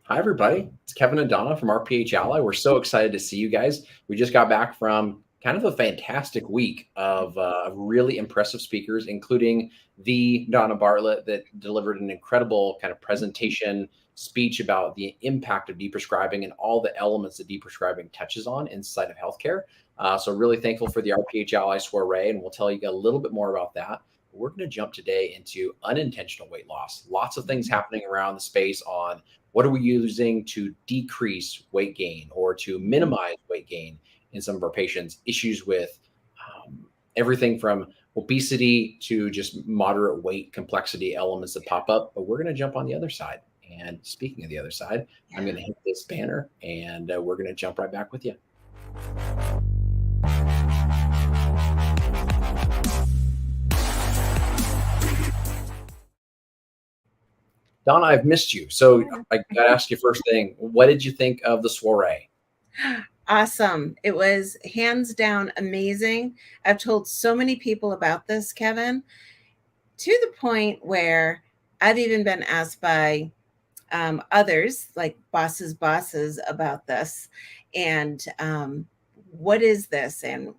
Hi, everybody. It's Kevin and Donna from RPH Ally. We're so excited to see you guys. We just got back from kind of a fantastic week of really impressive speakers, including the Donna Bartlett that delivered an incredible kind of presentation speech about the impact of deprescribing and all the elements that deprescribing touches on inside of healthcare. So really thankful for the RPH Ally soiree, and we'll tell you a little bit more about that. We're going to jump today into unintentional weight loss. Lots of things happening around the space on what are we using to decrease weight gain or to minimize weight gain in some of our patients? Issues with everything from obesity to just moderate weight complexity elements that pop up. But we're going to jump on the other side. And speaking of the other side, I'm going to hit this banner and we're going to jump right back with you. Donna, I've missed you. So I got to ask you first thing, what did you think of the soiree? Awesome. It was hands down amazing. I've told so many people about this, Kevin, to the point where I've even been asked by others, like bosses, about this. And what is this? And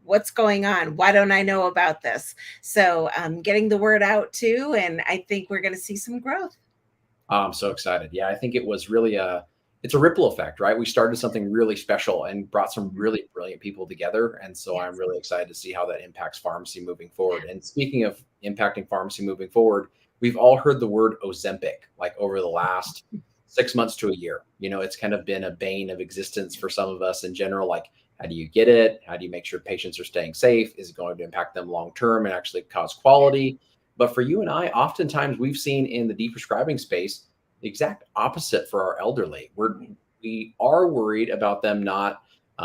what's going on? Why don't I know about this? So getting the word out too. And I think we're going to see some growth. Oh, I'm so excited. Yeah, I think it was really it's a ripple effect, right? We started something really special and brought some really brilliant people together. And so I'm Yes. really excited to see how that impacts pharmacy moving forward. And speaking of impacting pharmacy moving forward, we've all heard the word Ozempic like over the last 6 months to a year. It's kind of been a bane of existence for some of us in general. Like, how do you get it? How do you make sure patients are staying safe? Is it going to impact them long term and actually cause quality? But for you and I, oftentimes we've seen in the deprescribing space the exact opposite for our elderly. We are worried about them not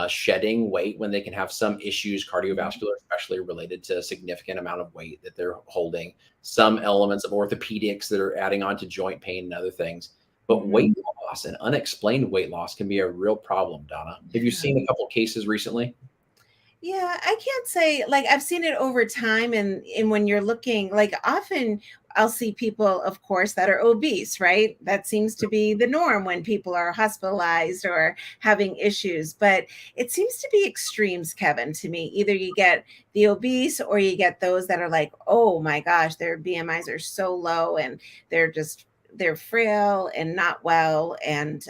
shedding weight when they can have some issues cardiovascular, especially related to a significant amount of weight that they're holding. Some elements of orthopedics that are adding on to joint pain and other things. But Mhm. weight loss and unexplained weight loss can be a real problem, Donna. Have you seen a couple cases recently? Yeah, I can't say like I've seen it over time and when you're looking like often I'll see people of course that are obese, right? That seems to be the norm when people are hospitalized or having issues, but it seems to be extremes, Kevin, to me. Either you get the obese or you get those that are like, "Oh my gosh, their BMIs are so low and they're frail and not well." And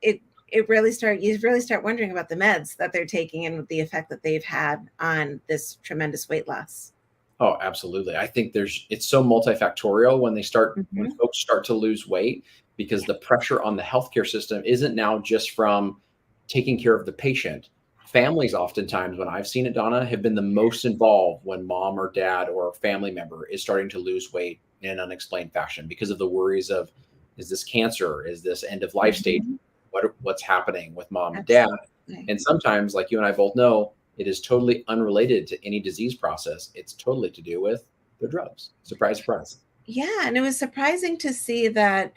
it really you really start wondering about the meds that they're taking and the effect that they've had on this tremendous weight loss. Oh, absolutely. I think it's so multifactorial when Mhm. folks start to lose weight because the pressure on the healthcare system isn't now just from taking care of the patient. Families oftentimes, when I've seen it, Donna, have been the most involved when mom or dad or a family member is starting to lose weight in an unexplained fashion because of the worries of, is this cancer? Is this end of life stage? Mhm. What's happening with mom and dad? Absolutely. And sometimes, like you and I both know, it is totally unrelated to any disease process. It's totally to do with the drugs. Surprise, surprise. Yeah, and it was surprising to see that,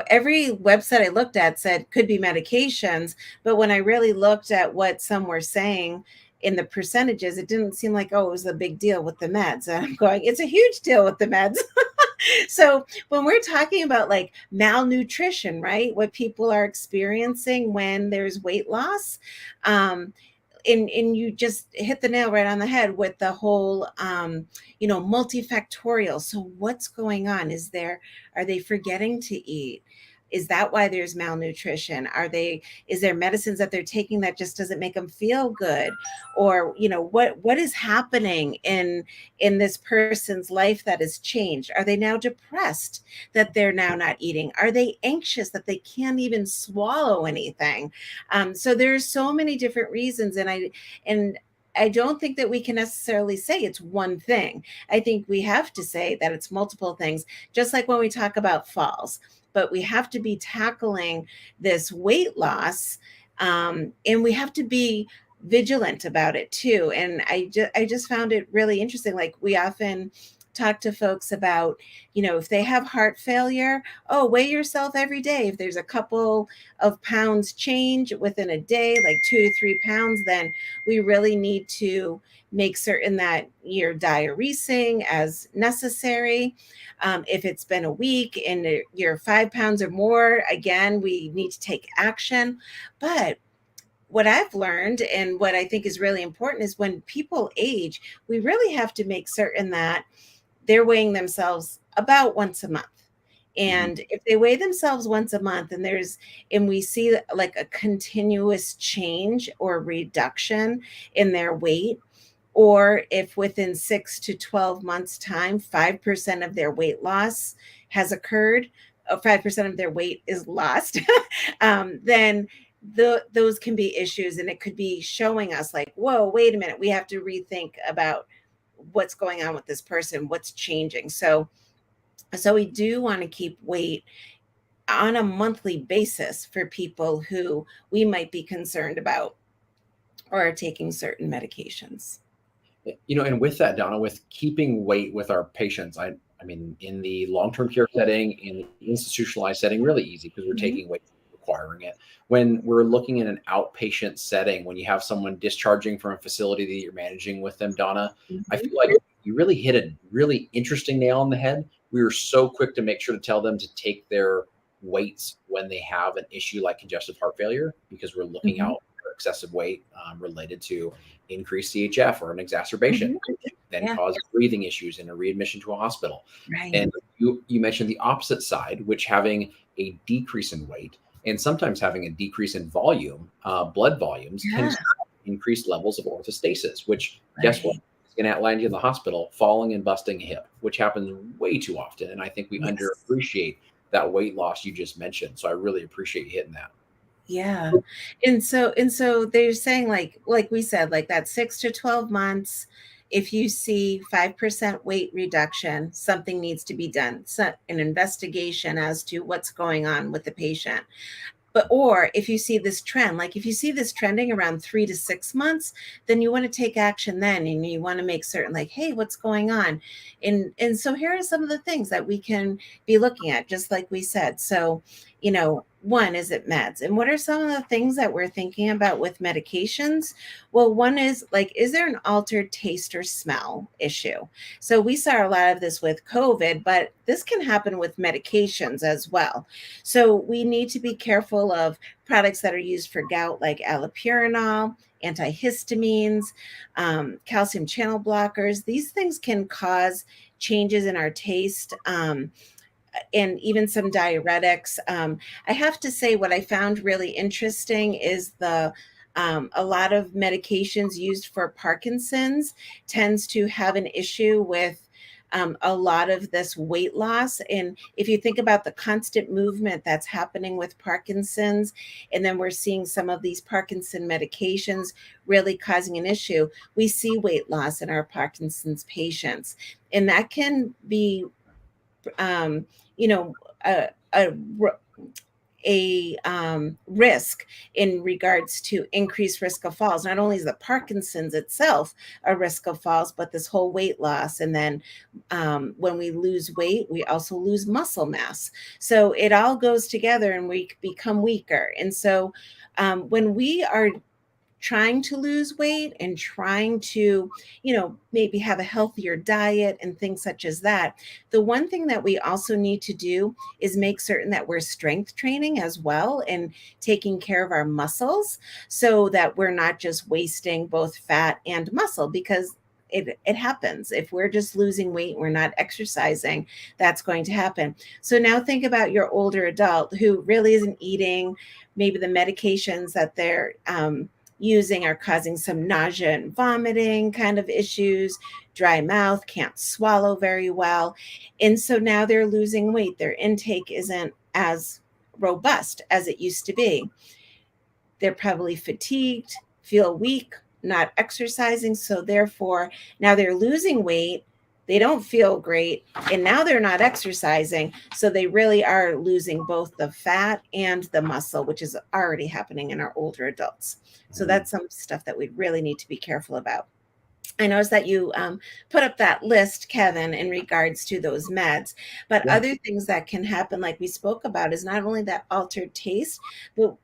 every website I looked at said could be medications, but when I really looked at what some were saying in the percentages, it didn't seem like, oh, it was a big deal with the meds. And I'm going, it's a huge deal with the meds. So when we're talking about like malnutrition, right? What people are experiencing when there's weight loss, um, and you just hit the nail right on the head with the whole multifactorial. So what's going on? Are they forgetting to eat? Is that why there's malnutrition? Is there medicines that they're taking that just doesn't make them feel good? Or what is happening in this person's life that has changed? Are they now depressed that they're now not eating? Are they anxious that they can't even swallow anything? So there's so many different reasons, and I don't think that we can necessarily say it's one thing. I think we have to say that it's multiple things, just like when we talk about falls. But we have to be tackling this weight loss, and we have to be vigilant about it too. And I just found it really interesting. Like we often talk to folks about, if they have heart failure, oh, weigh yourself every day. If there's a couple of pounds change within a day, like 2 to 3 pounds, then we really need to make certain that you're diuresing as necessary. If it's been a week and you're 5 pounds or more, again, we need to take action. But what I've learned and what I think is really important is when people age, we really have to make certain that they're weighing themselves about once a month. Mhm. And if they weigh themselves once a month and we see like a continuous change or reduction in their weight, or if within 6 to 12 months time 5% of their weight loss has occurred, 5% of their weight is lost, then those can be issues, and it could be showing us like, whoa, wait a minute, we have to rethink about what's going on with this person, what's changing. So we do want to keep weight on a monthly basis for people who we might be concerned about or are taking certain medications. And with that, Donna, with keeping weight with our patients, I mean, in the long-term care setting, in the institutionalized setting, really easy because we're Mhm. taking weight, requiring it. When we're looking in an outpatient setting, when you have someone discharging from a facility that you're managing with them, Donna, I Mhm. feel like you really hit a really interesting nail on the head. We were so quick to make sure to tell them to take their weights when they have an issue like congestive heart failure, because we're looking Mhm. out for excessive weight related to increased CHF or an exacerbation, Mhm. which then Yeah. causes breathing issues and a readmission to a hospital. Right. And you mentioned the opposite side, which having a decrease in weight and sometimes having a decrease in volume, blood volumes, can Yeah. cause increased levels of orthostasis, which guess what? Right. Is going to land you in the hospital falling and busting a hip, which happens way too often. And I think we Yes. underappreciate that weight loss you just mentioned. So I really appreciate you hitting that. Yeah. And so they're saying like we said, like that 6 to 12 months, if you see 5% weight reduction, something needs to be done. So an investigation as to what's going on with the patient. But or if you see this trend, like if you see this trending around 3 to 6 months, then you want to take action then, and you want to make certain like, hey, what's going on? And so here are some of the things that we can be looking at, just like we said. So, one, is it meds? And what are some of the things that we're thinking about with medications? Well, one is like, is there an altered taste or smell issue? So we saw a lot of this with COVID, but this can happen with medications as well. So we need to be careful of products that are used for gout, like allopurinol, antihistamines, calcium channel blockers. These things can cause changes in our taste. And even some diuretics. I have to say, what I found really interesting is a lot of medications used for Parkinson's tends to have an issue with a lot of this weight loss. And if you think about the constant movement that's happening with Parkinson's, and then we're seeing some of these Parkinson medications really causing an issue, we see weight loss in our Parkinson's patients. And that can be um, you know, a, a, risk in regards to increased risk of falls. Not only is the Parkinson's itself a risk of falls, but this whole weight loss. And then when we lose weight, we also lose muscle mass. So it all goes together and we become weaker. And so when we are trying to lose weight and trying to, maybe have a healthier diet and things such as that. The one thing that we also need to do is make certain that we're strength training as well and taking care of our muscles so that we're not just wasting both fat and muscle, because it happens. If we're just losing weight, we're not exercising, that's going to happen. So now think about your older adult who really isn't eating. Maybe the medications that they're using are causing some nausea and vomiting kind of issues, dry mouth, can't swallow very well. And so now they're losing weight. Their intake isn't as robust as it used to be. They're probably fatigued, feel weak, not exercising. So therefore, now they're losing weight. They don't feel great. And now they're not exercising. So they really are losing both the fat and the muscle, which is already happening in our older adults. So Mhm. that's some stuff that we really need to be careful about. I noticed that you put up that list, Kevin, in regards to those meds. But Yeah. other things that can happen, like we spoke about, is not only that altered taste, but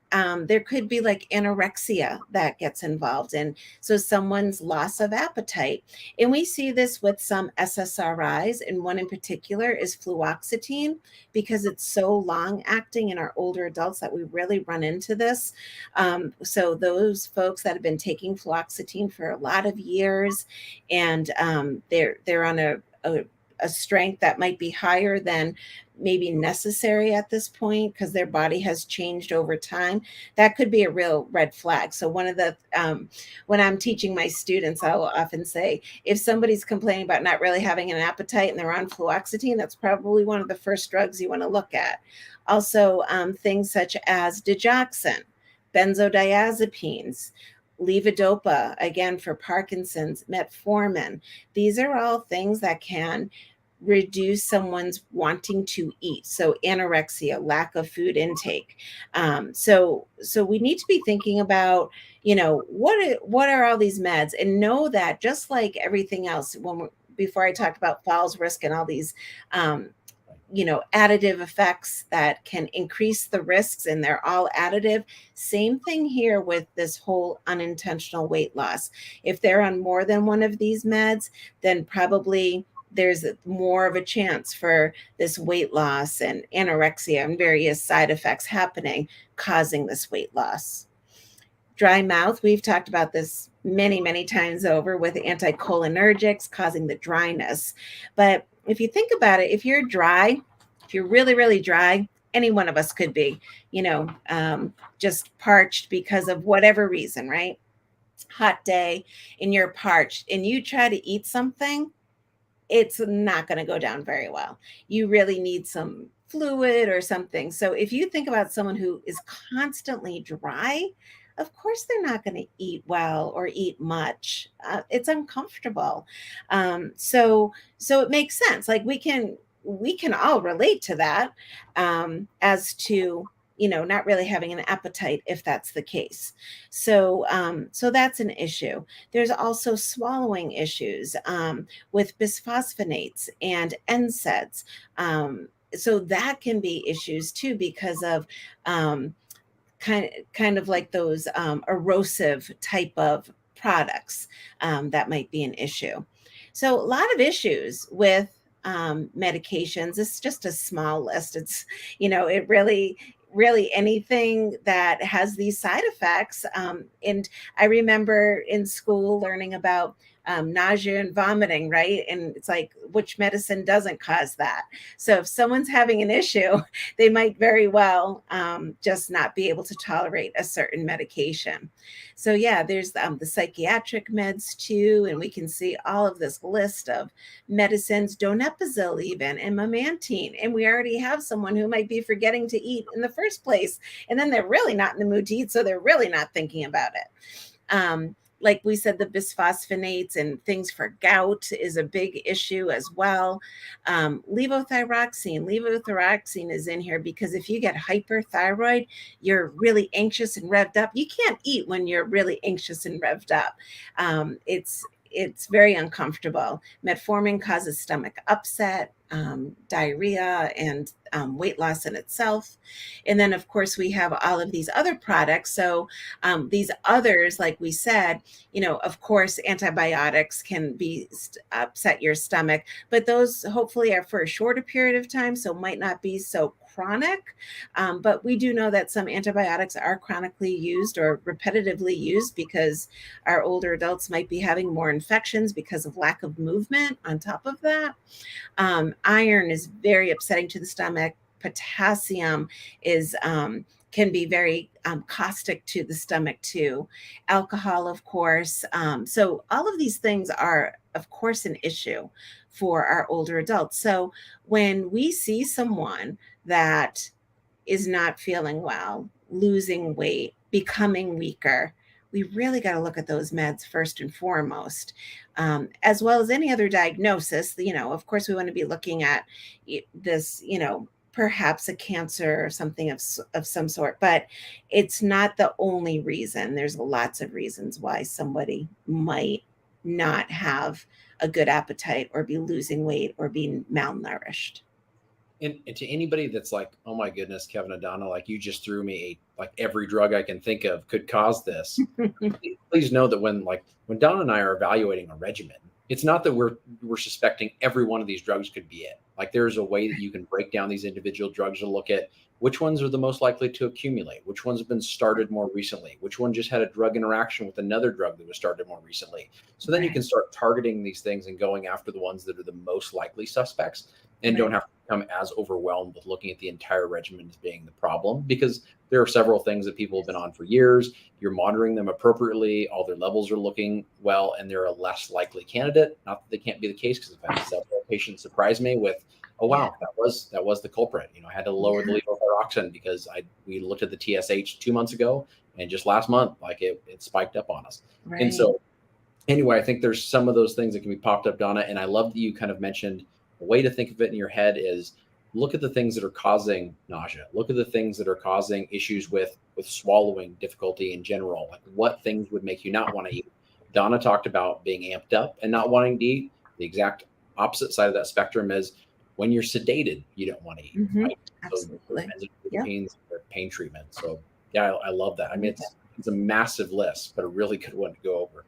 there could be like anorexia that gets involved. And so someone's loss of appetite. And we see this with some SSRIs, and one in particular is fluoxetine, because it's so long acting in our older adults that we really run into this. So those folks that have been taking fluoxetine for a lot of years, and they're on a strength that might be higher than maybe necessary at this point because their body has changed over time, that could be a real red flag. So one of the when I'm teaching my students, I will often say, if somebody's complaining about not really having an appetite and they're on fluoxetine, that's probably one of the first drugs you want to look at. Also, things such as digoxin, benzodiazepines, levodopa, again for Parkinson's, metformin. These are all things that can reduce someone's wanting to eat. So anorexia, lack of food intake. So we need to be thinking about, what are all these meds, and know that just like everything else, before I talked about falls risk and all these additive effects that can increase the risks, and they're all additive. Same thing here with this whole unintentional weight loss. If they're on more than one of these meds, then probably there's more of a chance for this weight loss and anorexia and various side effects happening, causing this weight loss. Dry mouth, we've talked about this many, many times over with anticholinergics causing the dryness. But if you think about it, if you're dry, if you're really, really dry, any one of us could be, just parched because of whatever reason, right? Hot day and you're parched and you try to eat something, it's not going to go down very well. You really need some fluid or something. So if you think about someone who is constantly dry, of course they're not going to eat well or eat much. It's uncomfortable. So it makes sense. Like we can all relate to that, as to not really having an appetite if that's the case. So that's an issue. There's also swallowing issues, with bisphosphonates and NSAIDs. So that can be issues too because of kind of like those erosive type of products, that might be an issue. So a lot of issues with medications. It's just a small list. It's it really anything that has these side effects. And I remember in school learning about nausea and vomiting, right? And it's like, which medicine doesn't cause that? So if someone's having an issue, they might very well just not be able to tolerate a certain medication. So yeah, there's the psychiatric meds too, and we can see all of this list of medicines, donepezil even, and memantine, and we already have someone who might be forgetting to eat in the first place, and then they're really not in the mood to eat, so they're really not thinking about it. Like we said, the bisphosphonates and things for gout is a big issue as well. Levothyroxine is in here because if you get hyperthyroid, you're really anxious and revved up. You can't eat when you're really anxious and revved up. It's very uncomfortable. Metformin causes stomach upset, diarrhea, and weight loss in itself. And then, of course, we have all of these other products. So these others, like we said, of course, antibiotics can be upset your stomach, but those hopefully are for a shorter period of time, so might not be so chronic. But we do know that some antibiotics are chronically used or repetitively used because our older adults might be having more infections because of lack of movement on top of that. Iron is very upsetting to the stomach. Potassium is can be very caustic to the stomach too. Alcohol, of course. So all of these things are, of course, an issue for our older adults. So when we see someone that is not feeling well, losing weight, becoming weaker, we really got to look at those meds first and foremost, as well as any other diagnosis. Of course, we want to be looking at this, perhaps a cancer or something of some sort, but it's not the only reason. There's lots of reasons why somebody might not have a good appetite or be losing weight or being malnourished. And to anybody that's like, oh my goodness, Kevin and Donna, like you just threw me like every drug I can think of could cause this. Please know that when Donna and I are evaluating a regimen, it's not that we're suspecting every one of these drugs could be it. Like there's a way that you can break down these individual drugs to look at which ones are the most likely to accumulate, which ones have been started more recently, which one just had a drug interaction with another drug that was started more recently. So then you Right. can start targeting these things and going after the ones that are the most likely suspects and don't Right. have to become as overwhelmed with looking at the entire regimen as being the problem, because there are several things that people have been on for years. You're monitoring them appropriately, all their levels are looking well, and they're a less likely candidate. Not that they can't be the case, because I've had several patients surprise me with, oh Yeah. wow, that was the culprit. I had to lower the Yeah. levothyroxine because we looked at the TSH 2 months ago, and just last month, like it spiked up on us. And Right. so anyway, I think there's some of those things that can be popped up, Donna. And I love that you kind of mentioned a way to think of it in your head is look at the things that are causing nausea. Look at the things that are causing issues with swallowing difficulty in general. Like what things would make you not want to eat. Donna talked about being amped up and not wanting to eat. The exact opposite side of that spectrum is when you're sedated, you don't want to eat, Hmm. right? So Absolutely. Yep. benzodiazepines or pain treatment. So yeah, I love that. I mean, it's a massive list, but a really good one to go over.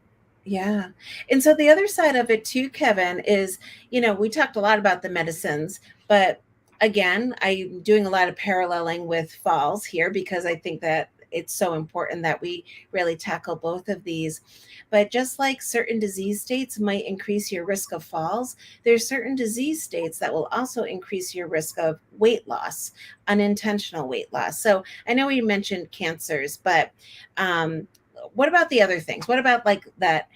Yeah. And so the other side of it too, Kevin, is, we talked a lot about the medicines, but again, I'm doing a lot of paralleling with falls here because I think that it's so important that we really tackle both of these. But just like certain disease states might increase your risk of falls, there's certain disease states that will also increase your risk of weight loss, unintentional weight loss. So I know you mentioned cancers, but um, what about the other things? What about like that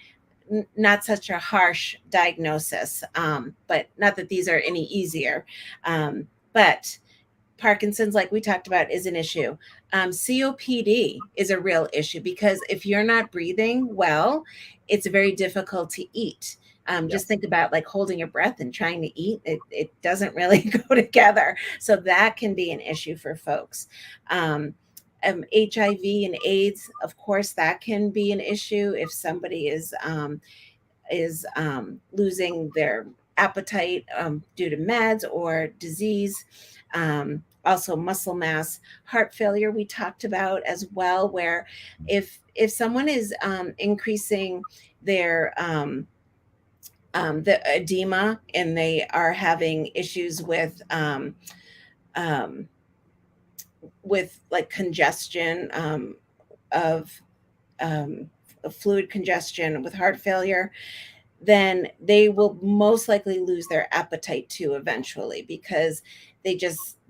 not such a harsh diagnosis, but not that these are any easier. But Parkinson's, like we talked about, is an issue. COPD is a real issue because if you're not breathing well, it's very difficult to eat. Yeah. Just think about like holding your breath and trying to eat. It doesn't really go together. So that can be an issue for folks. HIV and AIDS, of course, that can be an issue if somebody is losing their appetite due to meds or disease. Also, muscle mass, heart failure, we talked about as well, where if someone is increasing their the edema and they are having issues um, with like congestion of um, fluid congestion with heart failure, then they will most likely lose their appetite too eventually because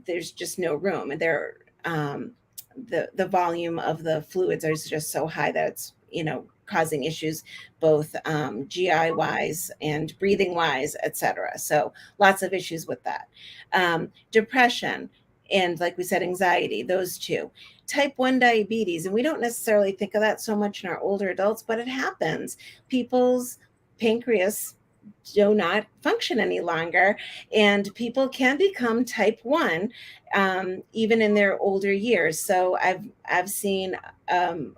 there's just no room and the volume of the fluids is just so high that it's causing issues both GI wise and breathing wise, etc. So lots of issues with that. Depression and, like we said, anxiety, those two. Type 1 diabetes, and we don't necessarily think of that so much in our older adults, but it happens. People's pancreas do not function any longer, and people can become type 1 even in their older years. So I've seen um,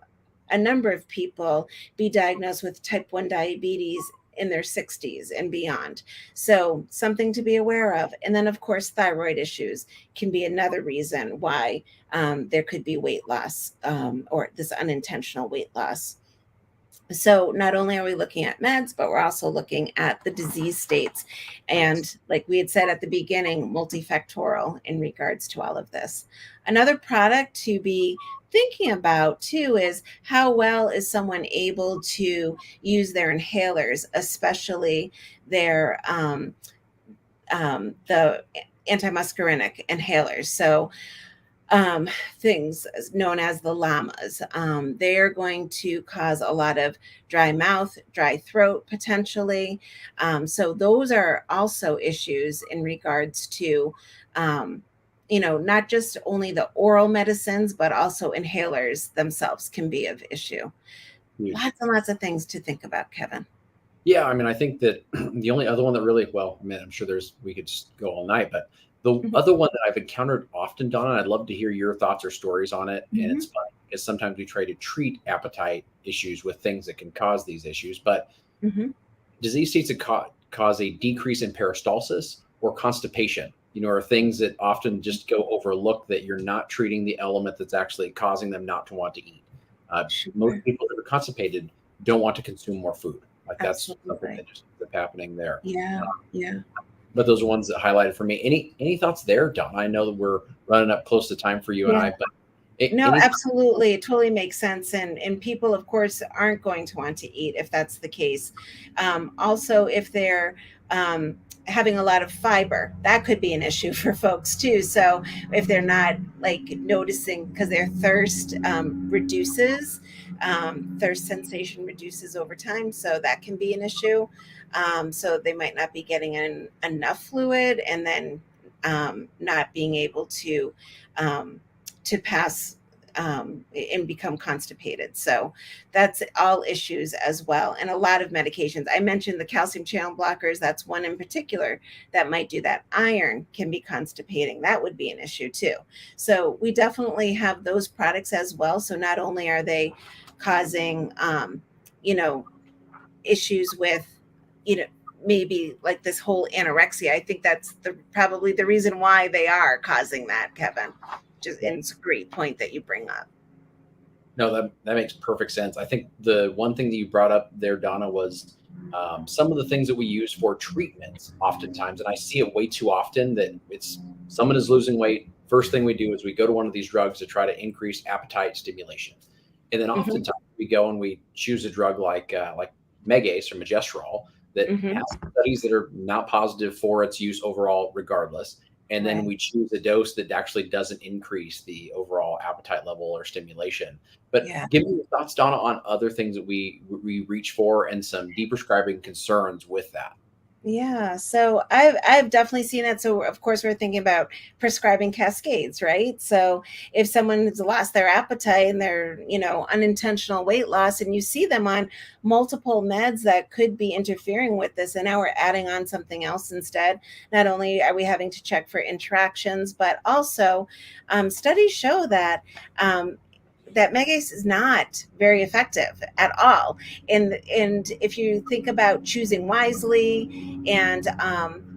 a number of people be diagnosed with type 1 diabetes in their 60s and beyond. So, something to be aware of. And then, of course, thyroid issues can be another reason why there could be weight loss or this unintentional weight loss. So not only are we looking at meds, but we're also looking at the disease states. Yes. And like we had said at the beginning, multifactorial in regards to all of this. Another product to be thinking about too is how well is someone able to use their inhalers, especially their the antimuscarinic inhalers. So um, things known as the llamas. They are going to cause a lot of dry mouth, dry throat potentially. So those are also issues in regards to, not just only the oral medicines, but also inhalers themselves can be of issue. Huge. Lots and lots of things to think about, Kevin. Yeah, I mean, I think that the only other one that really, well, I mean, I'm sure we could just go all night, but the Mhm. other one that I've encountered often, Donna, I'd love to hear your thoughts or stories on it. And it's Mhm. funny because sometimes we try to treat appetite issues with things that can cause these issues. But Hmm. Disease states that cause a decrease in peristalsis or constipation, are things that often just go overlooked, that you're not treating the element that's actually causing them not to want to eat. Most Sure. people that are constipated don't want to consume more food. Like that's something Absolutely. that just ends up happening there. Yeah. Uh, Yeah. but those are ones that highlighted for me. Any thoughts there, Don? I know that we're running up close to time for you and Yeah. I, but No, any absolutely. It totally makes sense. And people, of course, aren't going to want to eat if that's the case. Also, if they're having a lot of fiber, that could be an issue for folks too. So if they're not like noticing, because their thirst reduces, thirst sensation reduces over time. So that can be an issue. So they might not be getting in enough fluid, and then not being able um, to pass and become constipated. So that's all issues as well. And a lot of medications. I mentioned the calcium channel blockers. That's one in particular that might do that. Iron can be constipating. That would be an issue too. So we definitely have those products as well. So not only are they causing, you know, issues with, you know, maybe like this whole anorexia. I think that's probably the reason why they are causing that, Kevin. Just, and it's a great point that you bring up. No, that makes perfect sense. I think the one thing that you brought up there, Donna, was some of the things that we use for treatments oftentimes, and I see it way too often that it's someone is losing weight. First thing we do is we go to one of these drugs to try to increase appetite stimulation, and then Hmm. oftentimes we go and we choose a drug like Megace or Magestrol that Hmm. has studies that are not positive for its use overall, regardless, and then Right. we choose a dose that actually doesn't increase the overall appetite level or stimulation. But Yeah. give me your thoughts, Donna, on other things that we reach for and some deprescribing concerns with that. Yeah, so I've definitely seen it. So of course we're thinking about prescribing cascades, right? So if someone has lost their appetite and they're, unintentional weight loss, and you see them on multiple meds that could be interfering with this, and now we're adding on something else instead. Not only are we having to check for interactions, but also studies show um, that Megace is not very effective at all. And if you think about choosing wisely, and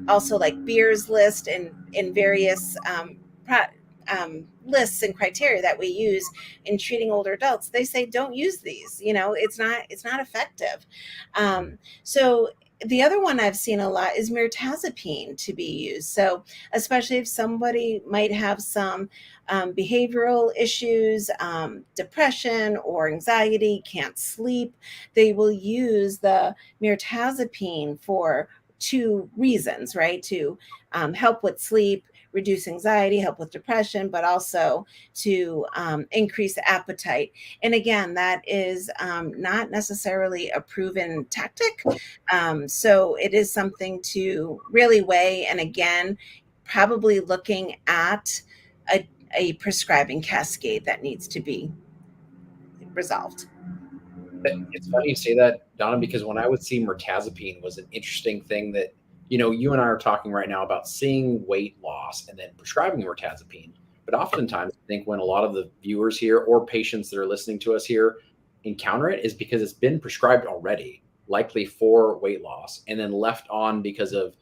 also like Beer's list and various lists and criteria that we use in treating older adults, they say don't use these. It's not effective. So the other one I've seen a lot is mirtazapine to be used. So especially if somebody might have some behavioral issues, depression or anxiety, can't sleep, they will use the mirtazapine for two reasons, right? To help with sleep, reduce anxiety, help with depression, but also to increase appetite. And again, that is not necessarily a proven tactic. So it is something to really weigh. And again, probably looking at a prescribing cascade that needs to be resolved. It's funny you say that, Donna, because when I would see mirtazapine was an interesting thing that, you and I are talking right now about seeing weight loss and then prescribing mirtazapine. But oftentimes, I think when a lot of the viewers here or patients that are listening to us here encounter it is because it's been prescribed already, likely for weight loss, and then left on because of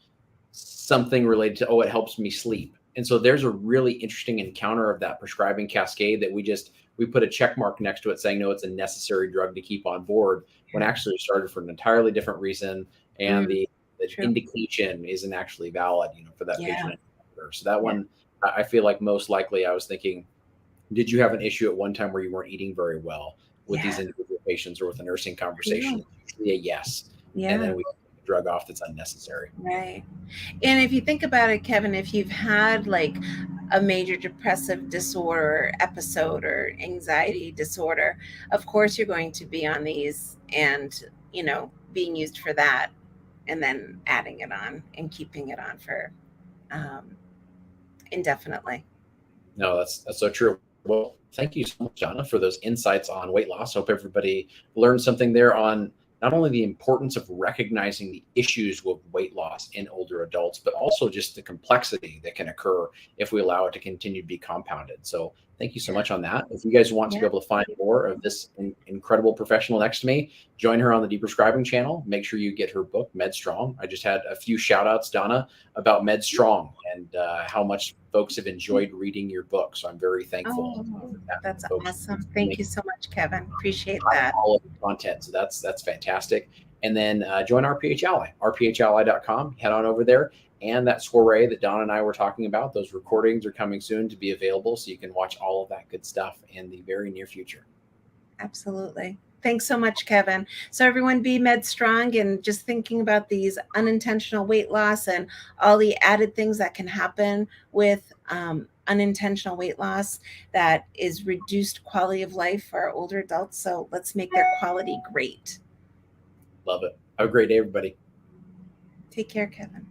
something related to, oh, it helps me sleep. And so there's a really interesting encounter of that prescribing cascade that we put a check mark next to it saying, no, it's a necessary drug to keep on board, when Yeah. actually it started for an entirely different reason. And Mm, the true. indication isn't actually valid, for that Yeah. patient. So that Yeah. one, I feel like most likely I was thinking, did you have an issue at one time where you weren't eating very well with these Yeah. individual patients or with a nursing Yeah. conversation? It's usually a yes. And Yeah. then we take the drug off that's unnecessary. Right. And if you think about it, Kevin, if you've had like a major depressive disorder episode or anxiety disorder, of course you're going to be on these and, being used for that, and then adding it on and keeping it on for um, indefinitely. No, that's so true. Well, thank you so much, Jana, for those insights on weight loss. Hope everybody learned something there on not only the importance of recognizing the issues with weight loss in older adults, but also just the complexity that can occur if we allow it to continue to be compounded. So Thank you so much on that. If you guys want to be Yeah. able to find more of this incredible professional next to me, join her on the Deprescribing channel. Make sure you get her book, Med Strong. I just had a few shout outs, Donna, about Med Strong and how much folks have enjoyed reading your book. So I'm very thankful Oh, for that. that's Folks awesome. Thank you so much, Kevin. Appreciate that. all of the content. So that's fantastic. And then join RPH Ally, rphally.com. Head on over there. And that soiree that Don and I were talking about, those recordings are coming soon to be available. So you can watch all of that good stuff in the very near future. Absolutely. Thanks so much, Kevin. So everyone be med strong, and just thinking about these unintentional weight loss and all the added things that can happen with unintentional weight loss that is reduced quality of life for our older adults. So let's make their quality great. Love it. Have a great day, everybody. Take care, Kevin.